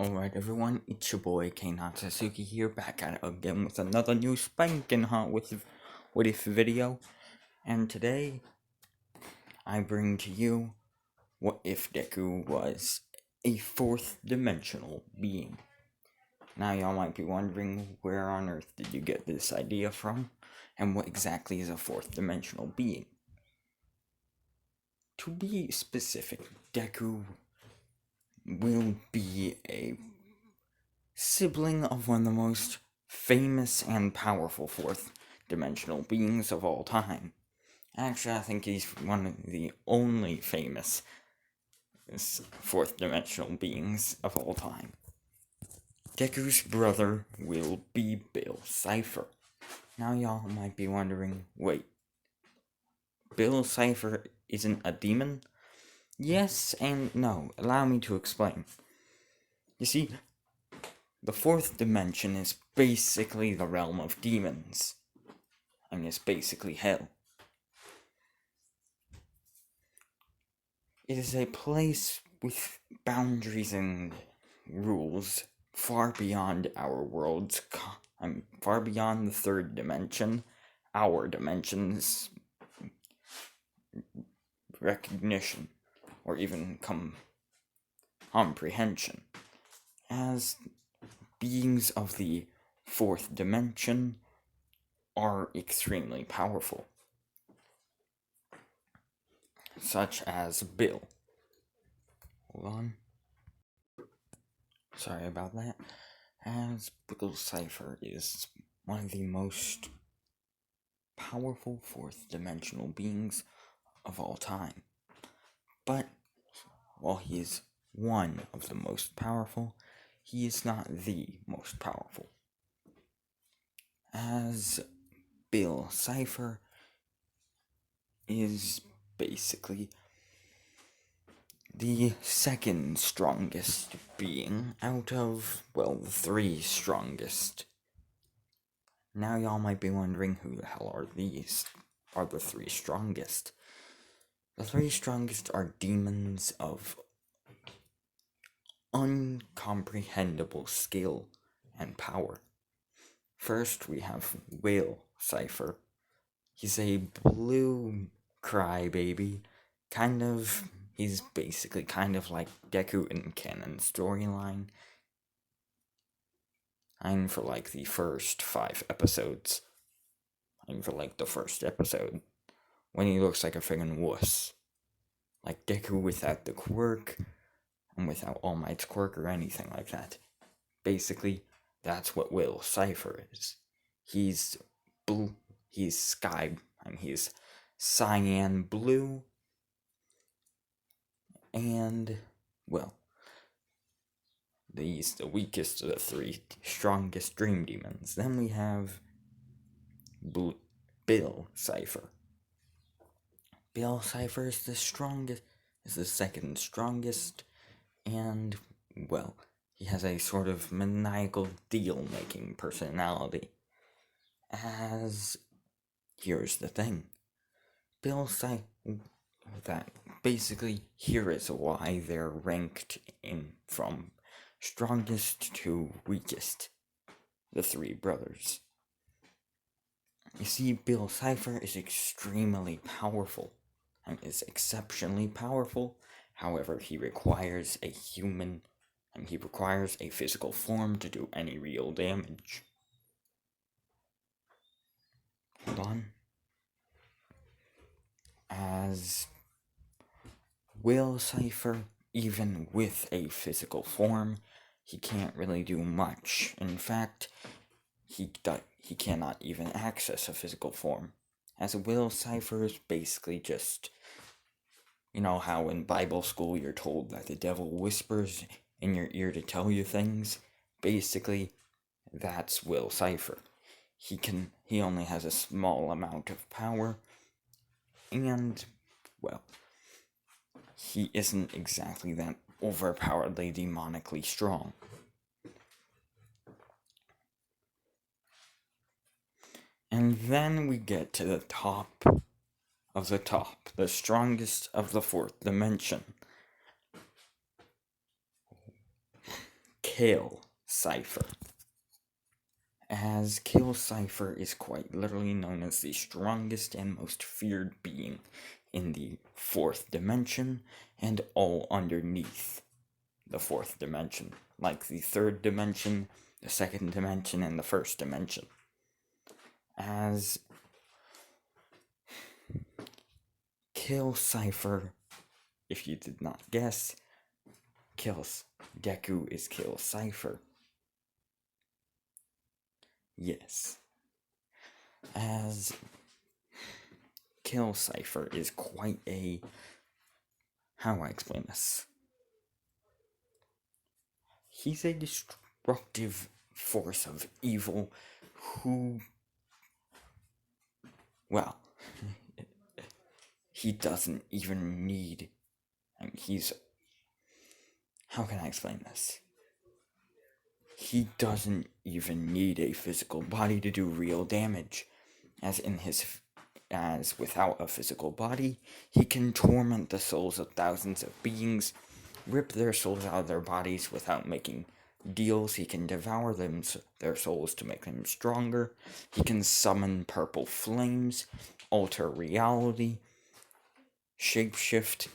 Alright everyone, it's your boy Kane Hatsasuki here, back at it again with another new spanking hot with this video. And today, I bring to you, what if Deku was a fourth dimensional being? Now y'all might be wondering, where on earth did you get this idea from? And what exactly is a fourth dimensional being? To be specific, Deku will be a sibling of one of the most famous and powerful fourth dimensional beings of all time. Actually, I think he's one of the only famous fourth dimensional beings of all time. Deku's brother will be Bill Cipher. Now y'all might be wondering, wait, Bill Cipher isn't a demon? Yes and no. Allow me to explain. You see, the fourth dimension is basically the realm of demons. I mean, it's basically hell. It is a place with boundaries and rules far beyond our world's, far beyond the third dimension, our dimension's recognition, or even comprehension. As beings of the fourth dimension are extremely powerful, such as Bill. Hold on. Sorry about that. As Bill Cipher is one of the most powerful fourth dimensional beings of all time. But while he is one of the most powerful, he is not the most powerful. As Bill Cipher is basically the second strongest being out of, well, the three strongest. Now y'all might be wondering, who the hell are the three strongest? The three strongest are demons of uncomprehendable skill and power. First, we have Will Cipher. He's a blue crybaby. He's basically kind of like Deku in canon storyline. I'm for like the first 5 episodes. I'm for like the first episode, when he looks like a friggin' wuss. Like Deku without the quirk, and without All Might's quirk or anything like that. Basically, that's what Will Cipher is. He's blue, he's cyan blue, and, well, he's the weakest of the three strongest dream demons. Then we have Bill Cipher. Bill Cipher is the second strongest, and, well, he has a sort of maniacal deal-making personality. Here's the thing. Basically, here is why they're ranked from strongest to weakest, the three brothers. You see, Bill Cipher is extremely powerful, and is exceptionally powerful. However, he requires a physical form to do any real damage. Hold on. As Will Cipher, even with a physical form, he can't really do much. In fact, he cannot even access a physical form. As Will Cipher is basically just, you know how in Bible school you're told that the devil whispers in your ear to tell you things? Basically, that's Will Cipher. He only has a small amount of power, and, well, he isn't exactly that overpoweredly demonically strong. And then we get to the top of the top, the strongest of the fourth dimension. Kill Cipher. As Kill Cipher is quite literally known as the strongest and most feared being in the fourth dimension, and all underneath the fourth dimension, like the third dimension, the second dimension, and the first dimension. As Kill Cipher, if you did not guess, Deku is Kill Cipher. Yes. As Kill Cipher is quite a... how do I explain this? He's a destructive force of evil who... well, he doesn't even need... I mean, he's... how can I explain this? He doesn't even need a physical body to do real damage. As without a physical body, he can torment the souls of thousands of beings, rip their souls out of their bodies without making deals. He can devour their souls to make them stronger. He can summon purple flames, alter reality, shapeshift,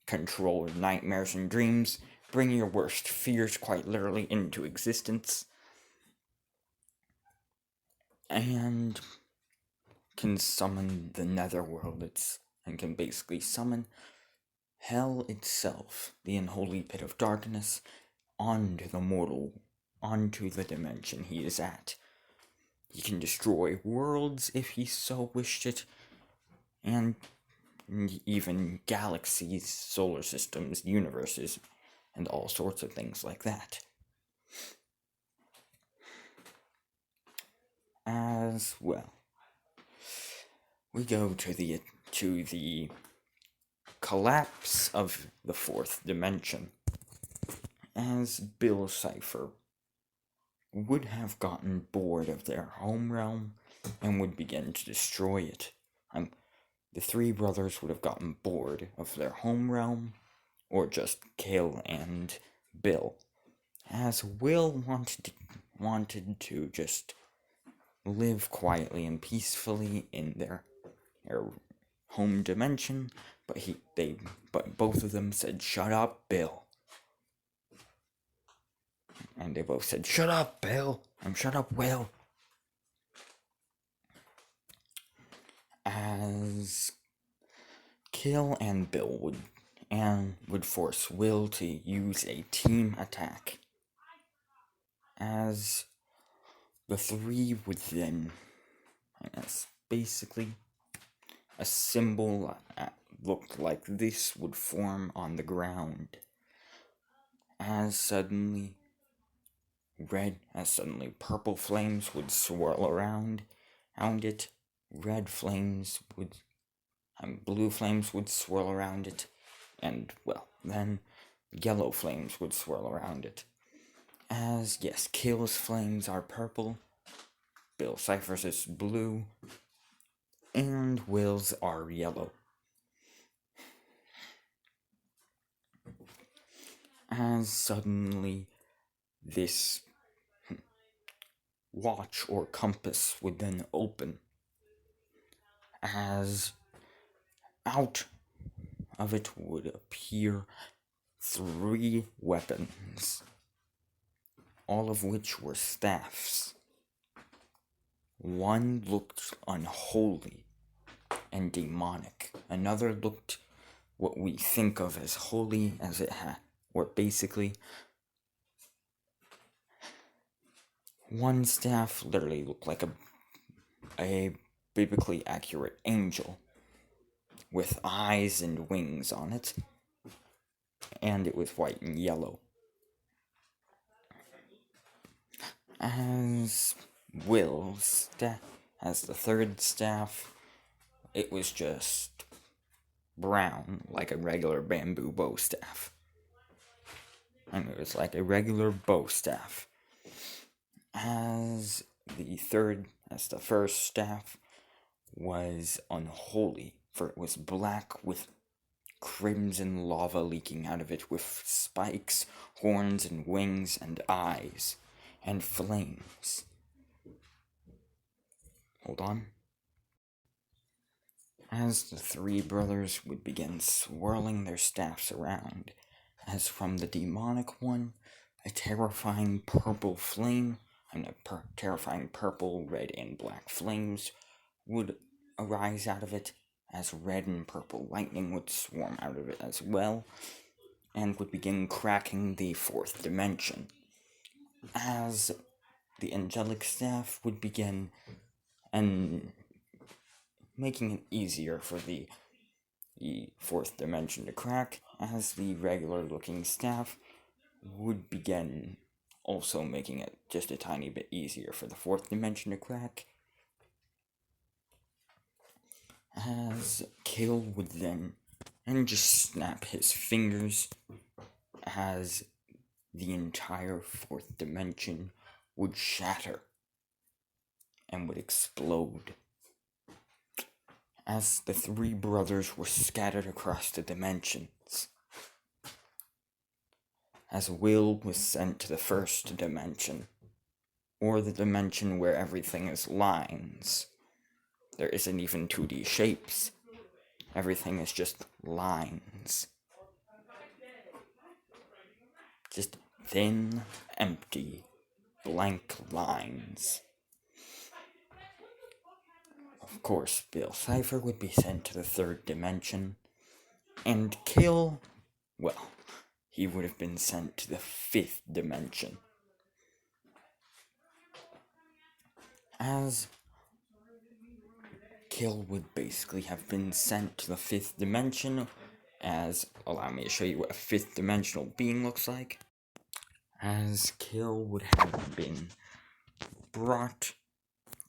control nightmares and dreams, bring your worst fears quite literally into existence, and can summon the netherworld and can basically summon hell itself, the unholy pit of darkness, onto the dimension he is at. He can destroy worlds if he so wished it, and even galaxies, solar systems, universes, and all sorts of things like that. As well, we go to the collapse of the fourth dimension, as Bill Cipher would have gotten bored of their home realm and would begin to destroy it. The three brothers would have gotten bored of their home realm, or just Kale and Bill, as Will wanted to just live quietly and peacefully in their home dimension, but both of them said, "Shut up, Bill." And they both said, "Shut up, Bill," and "Shut up, Will." As Kill and Bill would force Will to use a team attack, as the three would then, as basically a symbol looked like this would form on the ground, as suddenly purple flames would swirl around it, blue flames would swirl around it, and, well, then yellow flames would swirl around it. As, yes, Kill's flames are purple, Bill Cipher's is blue, and Will's are yellow. As suddenly this watch or compass would then open, as out of it would appear 3 weapons, all of which were staffs. One looked unholy and demonic. Another looked what we think of as holy, as it had, or basically, one staff literally looked like a biblically accurate angel with eyes and wings on it, and it was white and yellow. As Will's as the third staff, it was just brown, like a regular bamboo bow staff. And it was like a regular bow staff. As the first staff was unholy, for it was black with crimson lava leaking out of it with spikes, horns and wings and eyes, and flames. Hold on. As the three brothers would begin swirling their staffs around, as from the demonic one, a terrifying purple flame, terrifying purple, red, and black flames would arise out of it, as red and purple lightning would swarm out of it as well, and would begin cracking the fourth dimension. As the angelic staff would begin and making it easier for the fourth dimension to crack, as the regular looking staff would begin also making it just a tiny bit easier for the fourth dimension to crack. As Kale would then just snap his fingers, as the entire fourth dimension would shatter and would explode. As the three brothers were scattered across the dimensions, as Will was sent to the first dimension, or the dimension where everything is lines. There isn't even 2D shapes. Everything is just lines. Just thin, empty, blank lines. Of course, Bill Cipher would be sent to the third dimension, and Kale, well, he would have been sent to the fifth dimension. As Kale would basically have been sent to the fifth dimension, as, allow me to show you what a fifth dimensional being looks like, as Kale would have been brought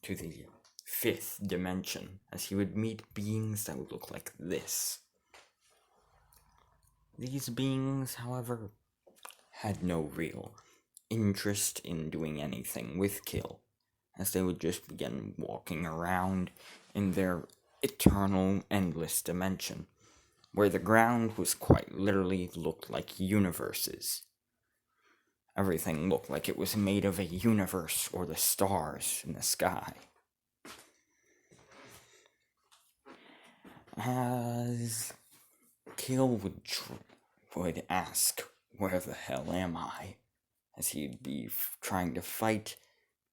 to the fifth dimension, as he would meet beings that would look like this. These beings, however, had no real interest in doing anything with Kale, as they would just begin walking around in their eternal, endless dimension, where the ground was quite literally looked like universes. Everything looked like it was made of a universe or the stars in the sky. As Kale would ask, "Where the hell am I?" as he'd be trying to fight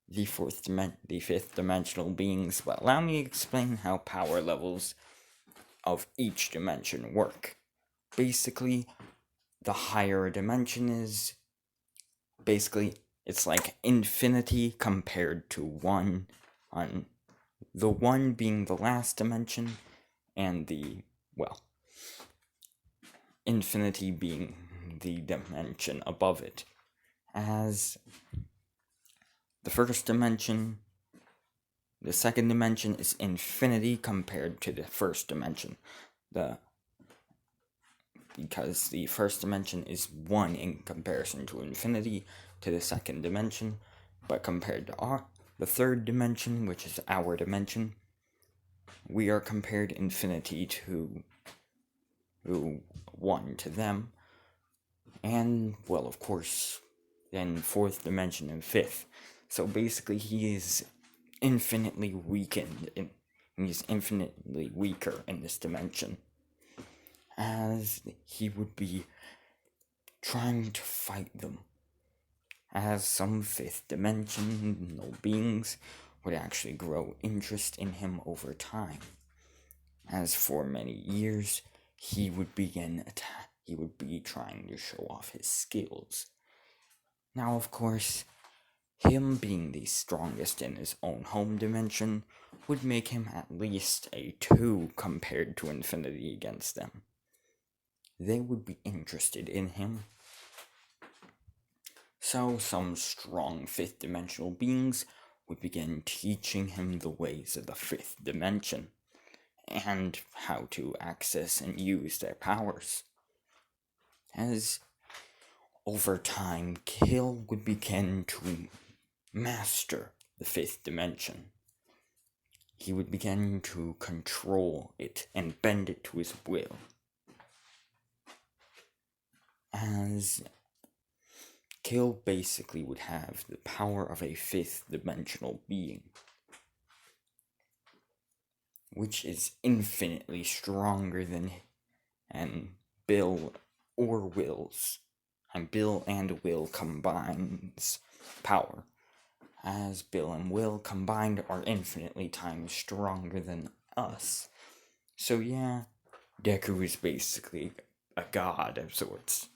the fifth dimensional beings. But allow me to explain how power levels of each dimension work. Basically, the higher a dimension is, it's like infinity compared to 1, on the 1 being the last dimension, and infinity being the dimension above it. As the first dimension, the second dimension is infinity compared to the first dimension. Because the first dimension is 1 in comparison to infinity to the second dimension, but compared to the third dimension, which is our dimension, we are compared infinity to 1 to them, and, well, of course, then fourth dimension and fifth. So basically, he is infinitely weakened, and he's infinitely weaker in this dimension, as he would be trying to fight them, as some fifth dimensional beings would actually grow interest in him over time, as for many years he would be trying to show off his skills. Now, of course, him being the strongest in his own home dimension would make him at least a 2 compared to infinity against them. They would be interested in him. So some strong fifth dimensional beings would begin teaching him the ways of the fifth dimension, and how to access and use their powers. As over time, Kale would begin to master the fifth dimension. He would begin to control it and bend it to his will. As as Kill basically would have the power of a fifth dimensional being, which is infinitely stronger than Bill or Will's. And Bill and Will combines power, as Bill and Will combined are infinitely times stronger than us. So yeah, Deku is basically a god of sorts.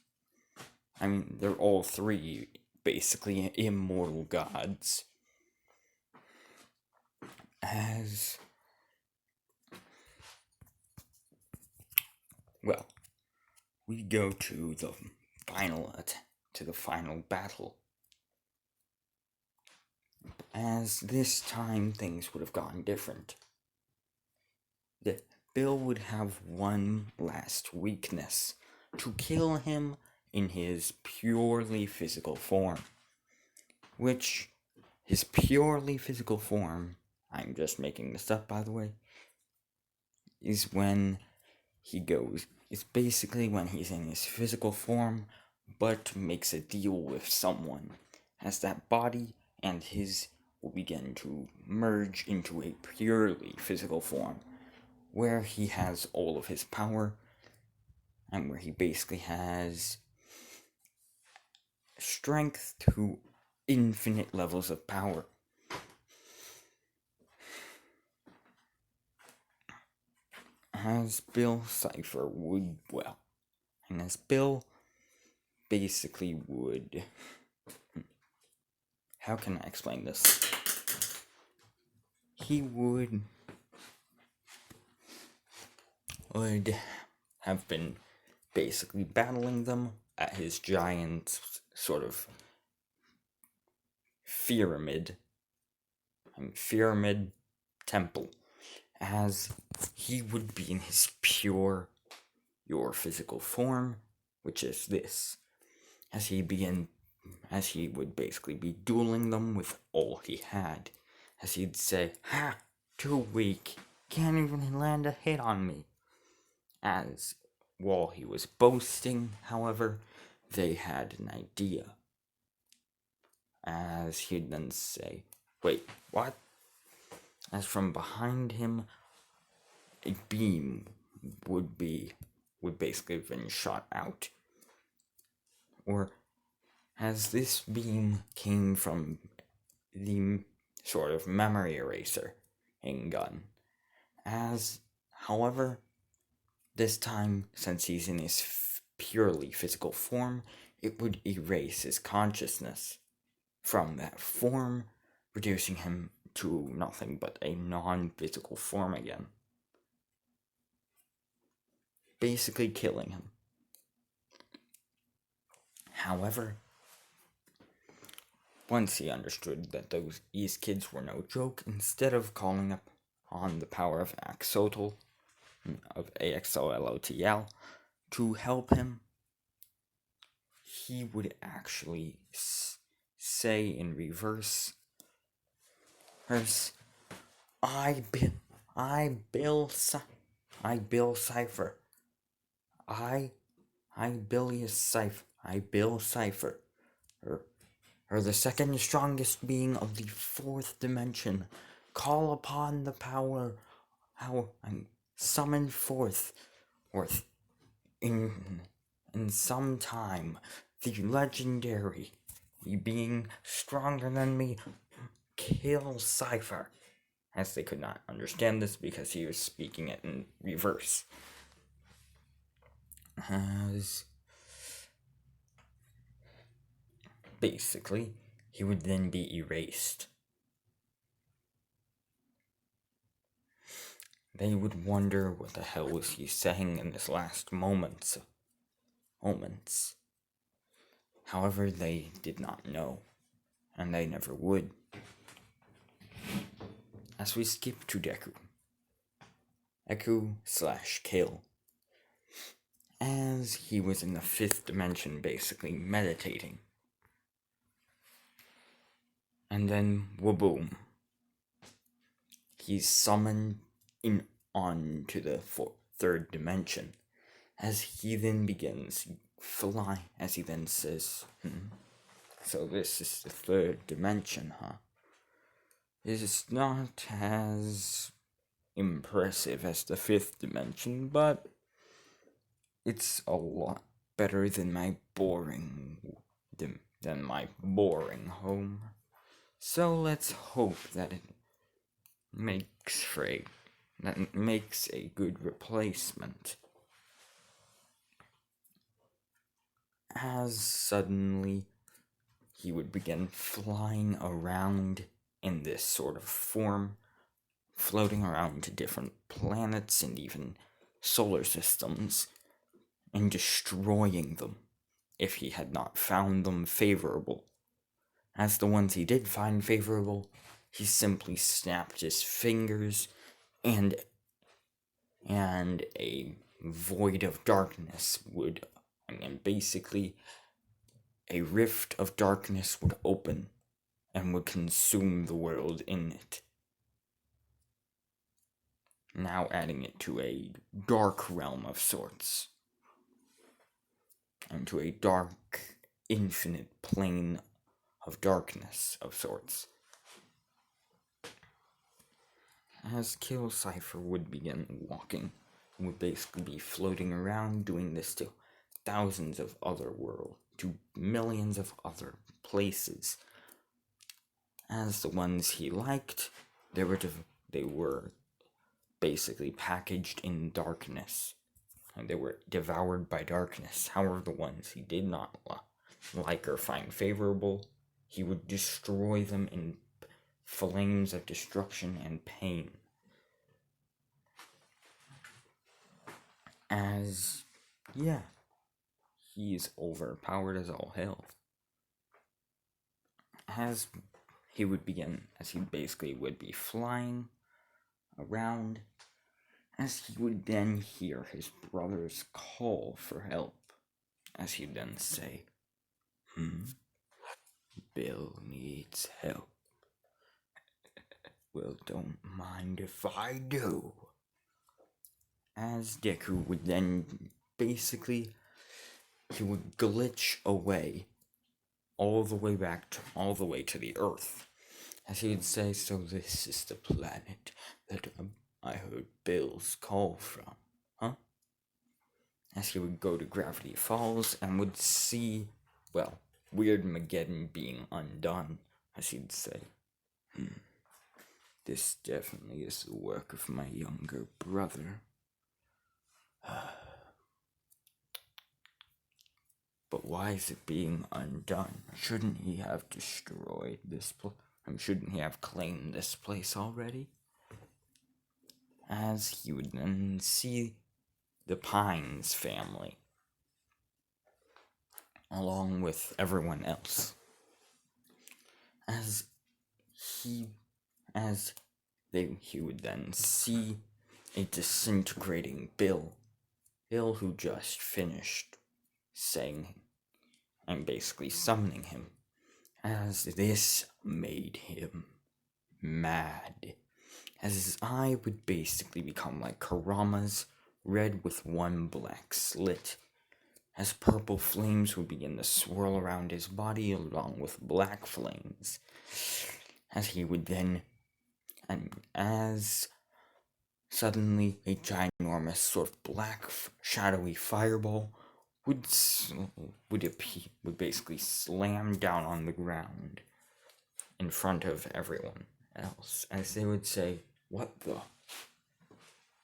I mean, they're all three basically immortal gods. As well, we go to the final battle. As this time things would have gone different. Bill would have one last weakness: to kill him in his purely physical form. Which, his purely physical form, I'm just making this up by the way, is when it's basically when he's in his physical form, but makes a deal with someone, as that body and his will begin to merge into a purely physical form, where he has all of his power, and where he basically has strength to infinite levels of power. As Bill Cipher would, and as Bill basically would, how can I explain this? He would have been basically battling them at his giant sort of pyramid temple, as he would be in his your physical form, which is this, as he would basically be dueling them with all he had, as he'd say, "Ha! Too weak, can't even land a hit on me." As while he was boasting, however, they had an idea. As he'd then say, "Wait, what?" As from behind him, a beam would basically have been shot out. Or as this beam came from the sort of memory eraser gun. As, however, this time, since he's in his purely physical form, it would erase his consciousness from that form, reducing him to nothing but a non-physical form again. Basically killing him. However, once he understood that these kids were no joke, instead of calling up on the power of Axolotl, of AXOLOTL, to help him, he would actually say in reverse, I Bill Cipher. I Bill Cipher. Or the second strongest being of the fourth dimension, call upon the power I'm summoned forth in some time, the legendary being stronger than me, kill Cipher. As they could not understand this because he was speaking it in reverse. As basically, he would then be erased. They would wonder what the hell was he saying in his last moments. However, they did not know, and they never would. As we skip to Deku/Kill, as he was in the fifth dimension basically meditating. And then, waboom, he's summoned onto the third dimension, as he then begins flying, as he then says, so this is the third dimension, huh? It is not as impressive as the fifth dimension, but it's a lot better than my boring home. So let's hope that it makes a good replacement. As suddenly he would begin flying around in this sort of form, floating around to different planets and even solar systems, and destroying them if he had not found them favorable. As the ones he did find favorable, he simply snapped his fingers, and a void of darkness would, basically, a rift of darkness would open and would consume the world in it. Now adding it to a dark realm of sorts, and to a dark, infinite plane of darkness of sorts. As Kill Cypher would begin walking, he would basically be floating around, doing this to thousands of other worlds, to millions of other places. As the ones he liked, they were basically packaged in darkness, and they were devoured by darkness. However, the ones he did not like or find favorable, he would destroy them in flames of destruction and pain. As, yeah, he's overpowered as all hell. As he basically would be flying around, as he would then hear his brother's call for help, as he'd then say, Bill needs help. Well, don't mind if I do. As Deku would then basically, he would glitch away all the way to the Earth. As he would say, so this is the planet that I heard Bill's call from, huh? As he would go to Gravity Falls and would see, well, Weird Mageddon being undone, as he'd say, this definitely is the work of my younger brother. But why is it being undone? Shouldn't he have destroyed this place? Shouldn't he have claimed this place already? As he would then see the Pines family, along with everyone else. He would then see a disintegrating Bill who just finished saying and basically summoning him, as this made him mad, as his eye would basically become like Kurama's, red with one black slit, as purple flames would begin to swirl around his body along with black flames, as he would then, as suddenly a ginormous sort of black shadowy fireball would basically slam down on the ground in front of everyone else, as they would say, what the?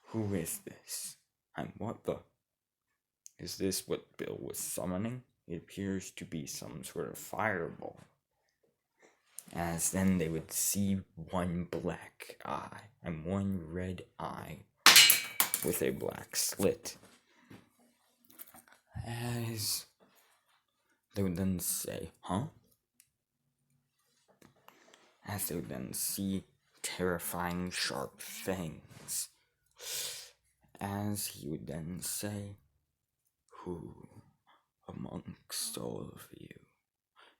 Who is this? What the? Is this what Bill was summoning? It appears to be some sort of fireball. As then they would see one black eye and one red eye with a black slit. As they would then say, huh? As they would then see terrifying sharp fangs. As he would then say, who amongst all of you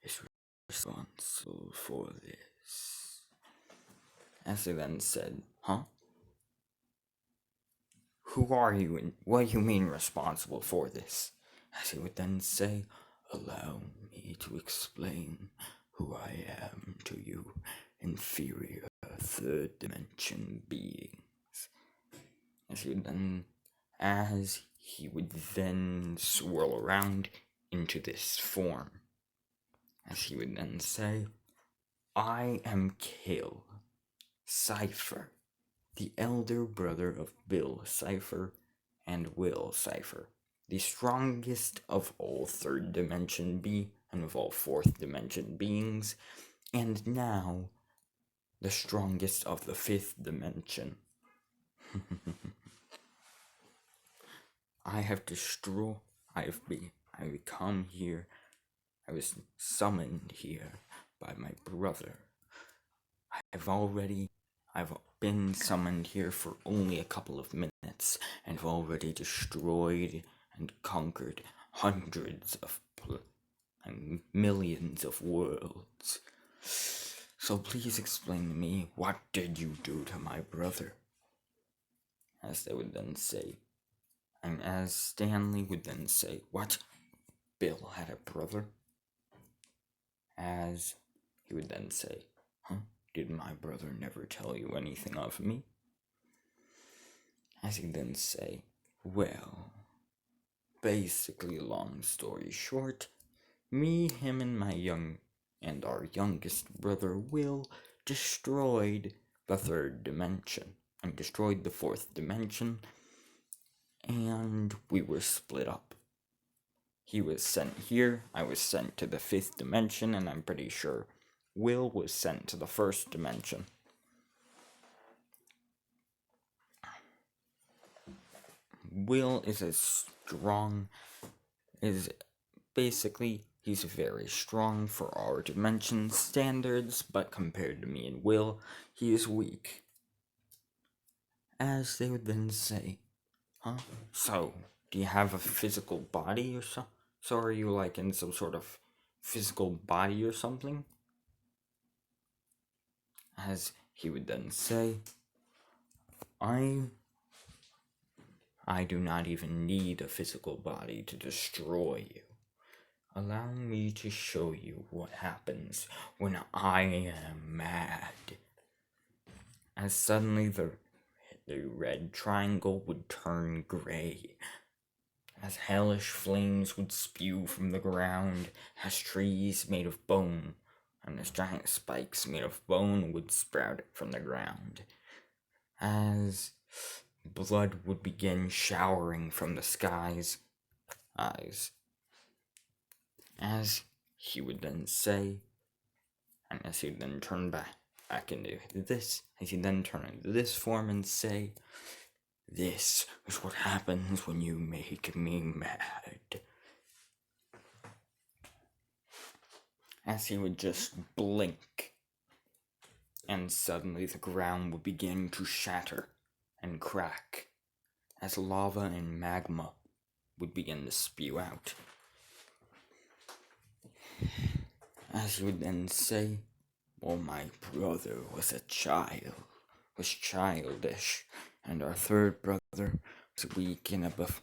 is responsible for this? As they then said, huh? who are you and what do you mean responsible for this? As he would then say, allow me to explain who I am to you, inferior third dimension beings. As he would then swirl around into this form. As he would then say, I am Kill, Cypher, the elder brother of Bill Cypher and Will Cypher, the strongest of all third dimension and of all fourth dimension beings, and now the strongest of the fifth dimension. I come here, I was summoned here by my brother. I've been summoned here for only a couple of minutes, and have already destroyed and conquered hundreds of and millions of worlds. So please explain to me, what did you do to my brother? As they would then say, and as Stanley would then say, what? Bill had a brother? As he would then say, did my brother never tell you anything of me? As he'd then say, well, basically, long story short, me, him, and our youngest brother, Will, destroyed the third dimension, and destroyed the fourth dimension, and we were split up. He was sent here, I was sent to the fifth dimension, and I'm pretty sure Will was sent to the first dimension. Will is he's very strong for our dimension standards, but compared to me and Will, he is weak. As they would then say, so, do you have a physical body or so? So are you like in some sort of physical body or something? As he would then say, I do not even need a physical body to destroy you. Allow me to show you what happens when I am mad. As suddenly the red triangle would turn gray, as hellish flames would spew from the ground, as trees made of bone, and as giant spikes made of bone would sprout from the ground, as blood would begin showering from the sky's eyes. As he would then say, and as he would then turn back into this, as he then turn into this form and say, this is what happens when you make me mad. As he would just blink, and suddenly the ground would begin to shatter and crack, as lava and magma would begin to spew out. As he would then say, well, my brother was childish, and our third brother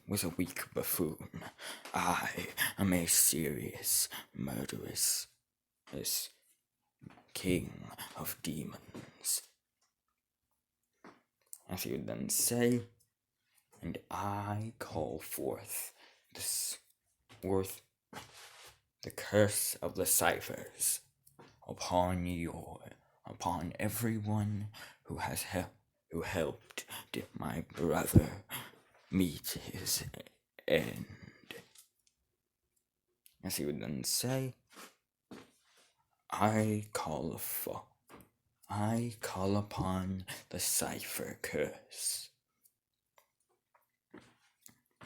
was a weak buffoon. I am a serious, murderous king of demons. As he would then say, and I call forth the curse of the ciphers upon everyone who helped my brother meet his end. As he would then say, I call upon the cipher curse.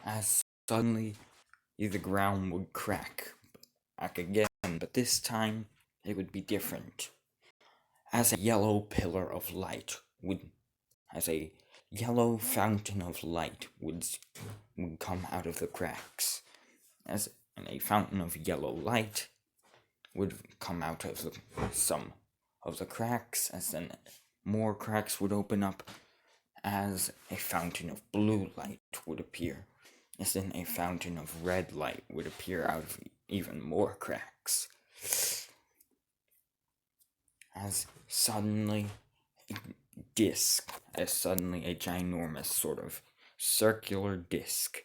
As suddenly the ground would crack back again, but this time it would be different. As a yellow pillar of light as a yellow fountain of light would come out of the cracks, and a fountain of yellow light would come out of some of the cracks, as then more cracks would open up, as a fountain of blue light would appear, as then a fountain of red light would appear out of even more cracks. As suddenly a suddenly a ginormous sort of circular disc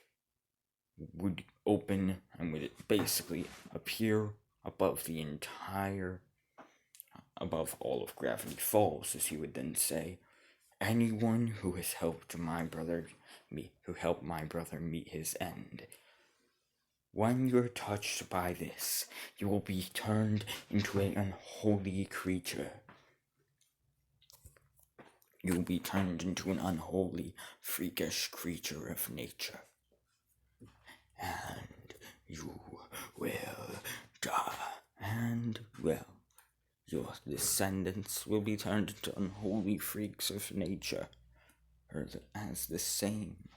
would open and would basically appear above all of Gravity Falls, as he would then say, anyone who has helped my brother meet his end. When you're touched by this, you will be turned into an unholy creature. You will be turned into an unholy, freakish creature of nature. And you will die. And, well, your descendants will be turned into unholy freaks of nature, as the same.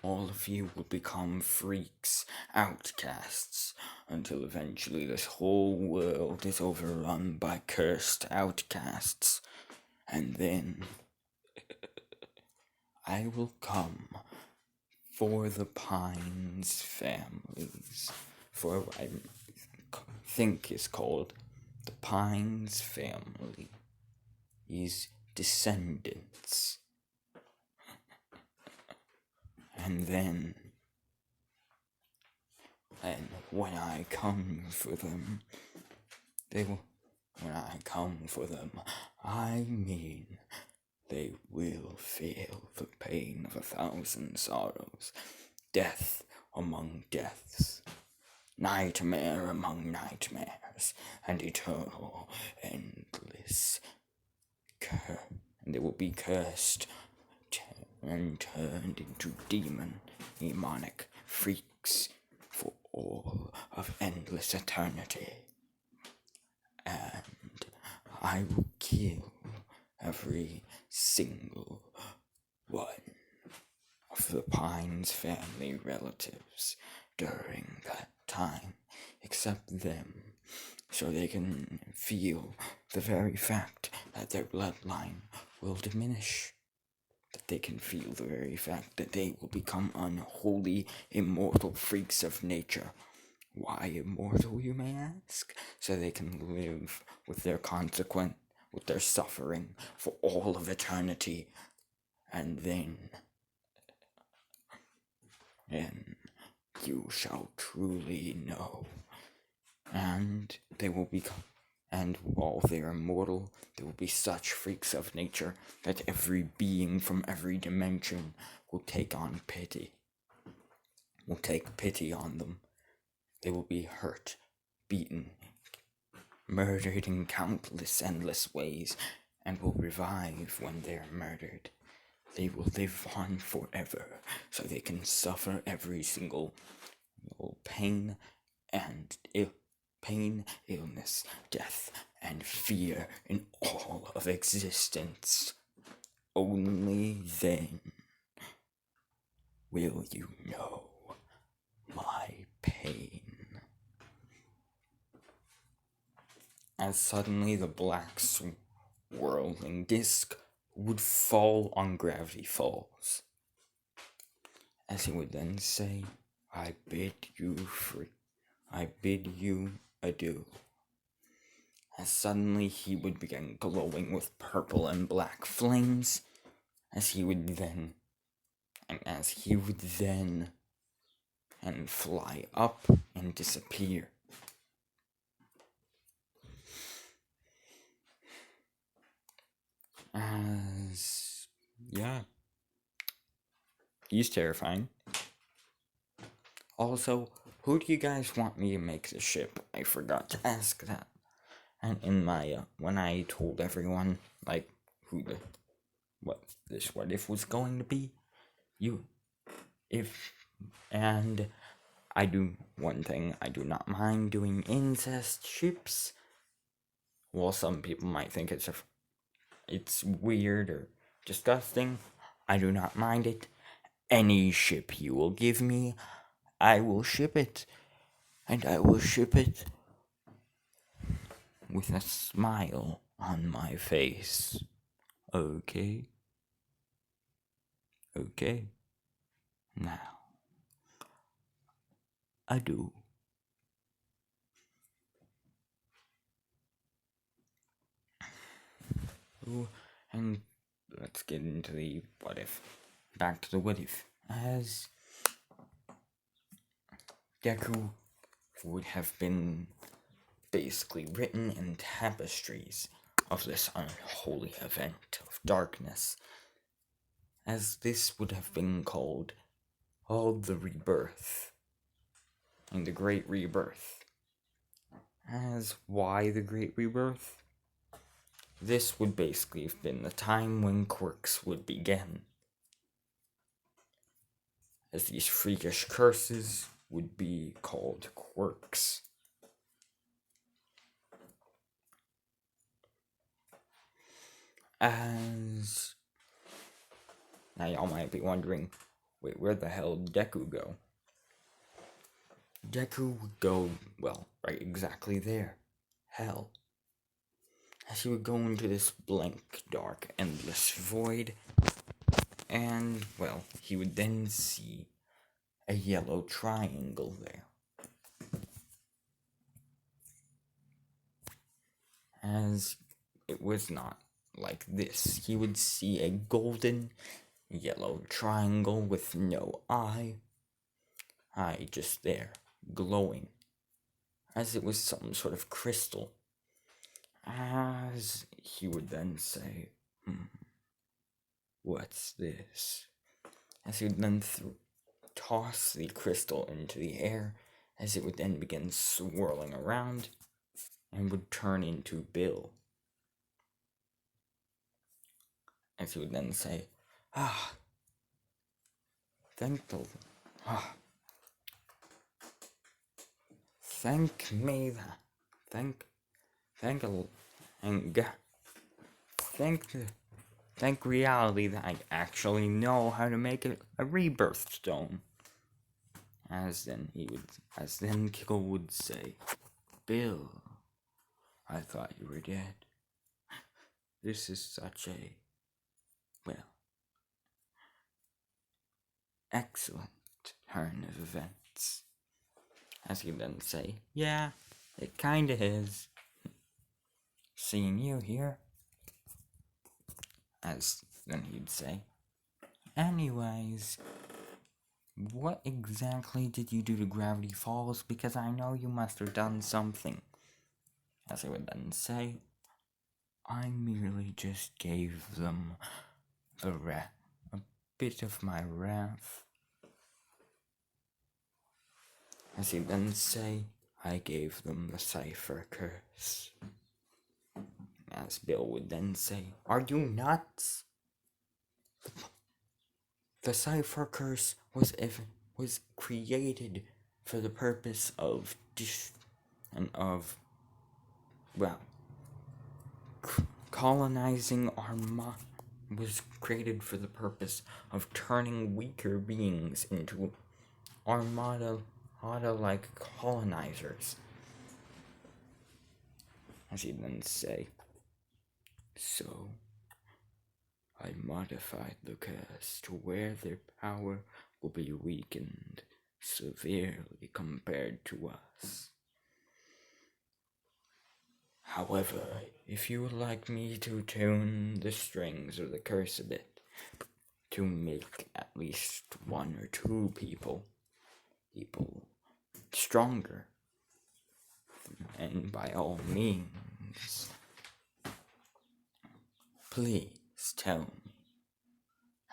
All of you will become freaks, outcasts, until eventually this whole world is overrun by cursed outcasts. And then I will come for the Pines families, for what I think is called the Pines family, his descendants. And then, when I come for them, I mean, they will feel the pain of 1,000 sorrows, death among deaths, nightmare among nightmares, and eternal, endless and they will be cursed and turned into demonic freaks for all of endless eternity. And I will kill every single one of the Pines family relatives during that time, except them, so they can feel the very fact that their bloodline will diminish. That they can feel the very fact that they will become unholy, immortal freaks of nature. Why immortal, you may ask? So they can live with their suffering for all of eternity. And then you shall truly know. And they will become, and while they are immortal, they will be such freaks of nature that every being from every dimension will take pity on them. They will be hurt, beaten, murdered in countless endless ways, and will revive when they are murdered. They will live on forever, so they can suffer every single pain, illness, death, and fear in all of existence. Only then will you know my pain. As suddenly the black swirling disc would fall on Gravity Falls, as he would then say, I bid you adieu. As suddenly he would begin glowing with purple and black flames, as he would then fly up and disappear. He's terrifying. Also, who do you guys want me to make the ship? I forgot to ask that. And in my, when I told everyone, like, what if was going to be, and I do one thing, I do not mind doing incest ships. Well, some people might think it's weird or disgusting. I do not mind it. Any ship you will give me, I will ship it. And I will ship it with a smile on my face. Okay. Okay. Now, I do. Ooh, and let's get into the what if. Back to the what if. As Deku would have been basically written in tapestries of this unholy event of darkness, as this would have been called all the rebirth and the Great Rebirth. As why the Great Rebirth? This would basically have been the time when quirks would begin, as these freakish curses would be called quirks. As now y'all might be wondering, wait, where the hell did Deku go? Deku would go, well, right exactly there. Hell. As he would go into this blank, dark, endless void, and, well, he would then see a yellow triangle there. As it was not like this. He would see a golden yellow triangle with no eye just there, glowing, as it was some sort of crystal. As he would then say, what's this? As he would then toss the crystal into the air, as it would then begin swirling around, and would turn into Bill. As he would then say, thank the, thank me that, thank reality that I actually know how to make a rebirth stone. As then Kiko would say, Bill, I thought you were dead. This is such a, well, excellent turn of events. As he'd then say, yeah, it kinda is. Seeing you here. As then he'd say, anyways, what exactly did you do to Gravity Falls? Because I know you must have done something. As I would then say, I merely just gave them a bit of my wrath. As he'd then say, I gave them the Cipher Curse. As Bill would then say, are you nuts? The Cipher Curse was created for the purpose of colonizing Armada. Was created for the purpose of turning weaker beings into Armada-like colonizers. As he'd then say, so I modified the curse to where their power will be weakened severely compared to us. However, if you would like me to tune the strings of the curse a bit, to make at least one or two people stronger, and by all means, please tell me.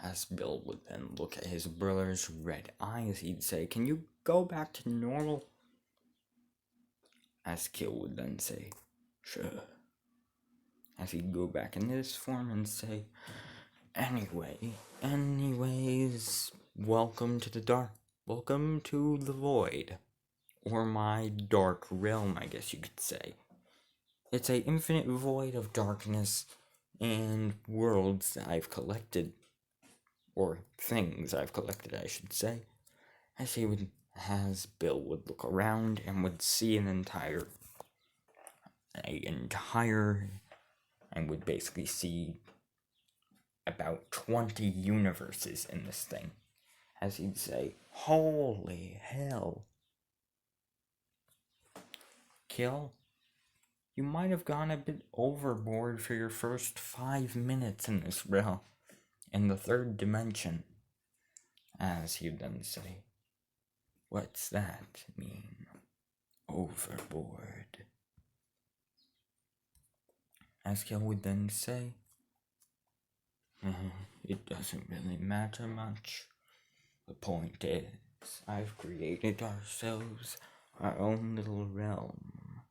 As Bill would then look at his brother's red eyes, he'd say, can you go back to normal? As Kill would then say, sure. As he'd go back in his form and say, anyways, welcome to the void. Or my dark realm, I guess you could say. It's a infinite void of darkness and worlds that I've collected. Or things I've collected, I should say. As Bill would look around and would see and would basically see about 20 universes in this thing. As he'd say, holy hell. Kill, you might have gone a bit overboard for your first 5 minutes in this realm, in the third dimension. As he'd then say, what's that mean? Overboard. As Kill would then say, it doesn't really matter much. The point is, I've created ourselves our own little realm.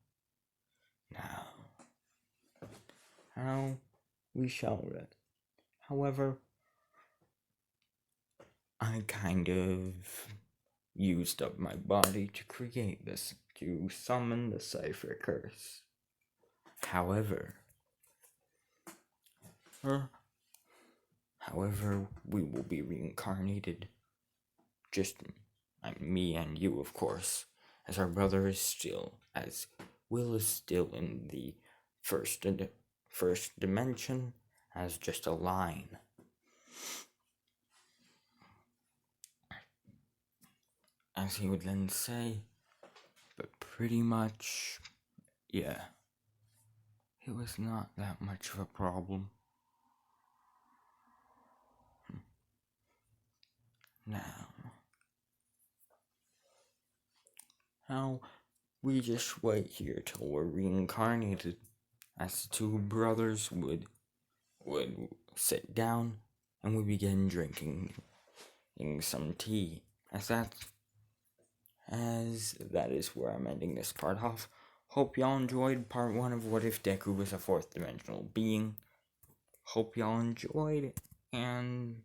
Now, how we shall read. However, I kind of used up my body to create this, to summon the Cipher Curse. However, we will be reincarnated. Just me and you, of course, as our brother is still, as Will is still in the first dimension as just a line. As he would then say, but pretty much, yeah, it was not that much of a problem. Now, we just wait here till we're reincarnated, as the two brothers would sit down and we begin drinking some tea. As that is where I'm ending this part off. Hope y'all enjoyed part 1 of What If Deku Was a Fourth Dimensional Being. Hope y'all enjoyed, and